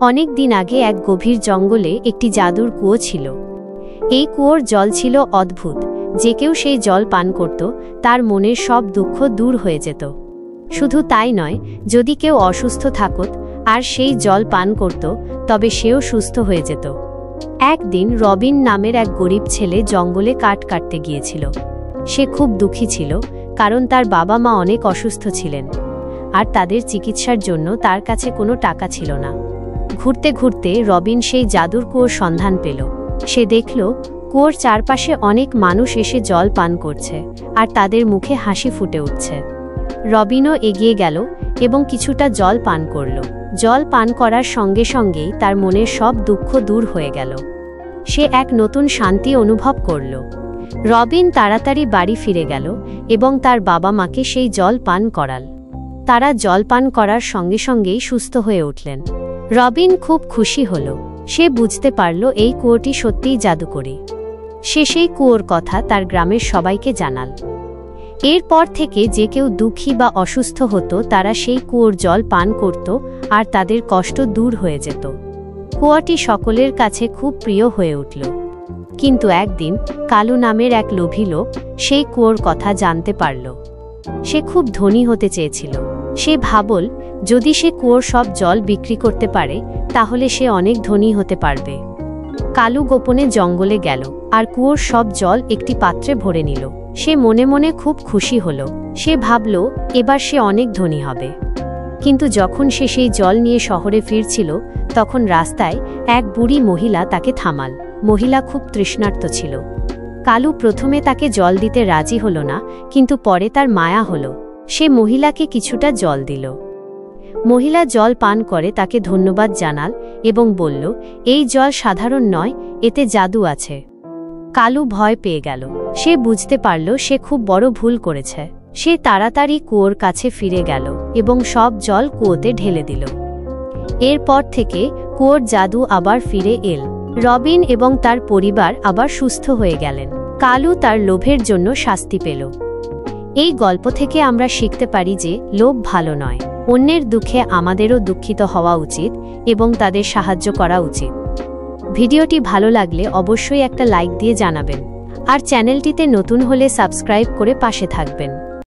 অনেক দিন আগে এক গভীর জঙ্গলে একটি জাদুর কুয়ো ছিল। এই কুয়োর জল ছিল অদ্ভুত। যে কেউ সেই জল পান করত তার মনের সব দুঃখ দূর হয়ে যেত। শুধু তাই নয়, যদি কেউ অসুস্থ থাকত আর সেই জল পান করত তবে সেও সুস্থ হয়ে যেত। একদিন রবিন নামের এক গরিব ছেলে জঙ্গলে কাঠ কাটতে গিয়েছিল। সে খুব দুঃখী ছিল, কারণ তার বাবা মা অনেক অসুস্থ ছিলেন আর তাদের চিকিৎসার জন্য তার কাছে কোনো টাকা ছিল না। ঘুরতে ঘুরতে রবিন সেই জাদুর কুয়োর সন্ধান পেল। সে দেখল কুয়োর চারপাশে অনেক মানুষ এসে জল পান করছে আর তাদের মুখে হাসি ফুটে উঠছে। রবিনও এগিয়ে গেল এবং কিছুটা জল পান করল। জল পান করার সঙ্গে সঙ্গেই তার মনের সব দুঃখ দূর হয়ে গেল। সে এক নতুন শান্তি অনুভব করল। রবিন তাড়াতাড়ি বাড়ি ফিরে গেল এবং তার বাবা মাকে সেই জল পান করাল। তারা জল পান করার সঙ্গে সঙ্গেই সুস্থ হয়ে উঠলেন। রবিন খুব খুশি হল। সে বুঝতে পারল এই কুয়োটি সত্যিই জাদুকরী। সে সেই কুয়োর কথা তার গ্রামের সবাইকে জানাল। এরপর থেকে যে কেউ দুঃখী বা অসুস্থ হতো তারা সেই কুয়োর জল পান করত আর তাদের কষ্ট দূর হয়ে যেত। কুয়োটি সকলের কাছে খুব প্রিয় হয়ে উঠল। কিন্তু একদিন কালু নামের এক লোভী লোক সেই কুয়োর কথা জানতে পারল। সে খুব ধনী হতে চেয়েছিল। সে ভাবল, যদি সে কুয়োর সব জল বিক্রি করতে পারে তাহলে সে অনেক ধনী হতে পারবে। কালু গোপনে জঙ্গলে গেল আর কুয়োর সব জল একটি পাত্রে ভরে নিল। সে মনে মনে খুব খুশি হল। সে ভাবল এবার সে অনেক ধনী হবে। কিন্তু যখন সে সেই জল নিয়ে শহরে ফিরছিল তখন রাস্তায় এক বুড়ি মহিলা তাকে থামাল। মহিলা খুব তৃষ্ণার্ত ছিল। কালু প্রথমে তাকে জল দিতে রাজি হল না, কিন্তু পরে তার মায়া হল। সে মহিলাকে কিছুটা জল দিল। মহিলা জল পান করে তাকে ধন্যবাদ জানাল এবং বলল, এই জল সাধারণ নয়, এতে জাদু আছে। কালু ভয় পেয়ে গেল। সে বুঝতে পারল সে খুব বড় ভুল করেছে। সে তাড়াতাড়ি কুয়োর কাছে ফিরে গেল এবং সব জল কুয়োতে ঢেলে দিল। এরপর থেকে কুয়োর জাদু আবার ফিরে এল। রবিন এবং তার পরিবার আবার সুস্থ হয়ে গেলেন। কালু তার লোভের জন্য শাস্তি পেল। এই গল্প থেকে আমরা শিখতে পারি যে লোভ ভালো নয়। অন্যের দুঃখে আমাদেরও দুঃখিত হওয়া উচিত এবং তাদের সাহায্য করা উচিত। ভিডিওটি ভালো লাগলে অবশ্যই একটা লাইক দিয়ে জানাবেন আর চ্যানেলটিতে নতুন হলে সাবস্ক্রাইব করে পাশে থাকবেন।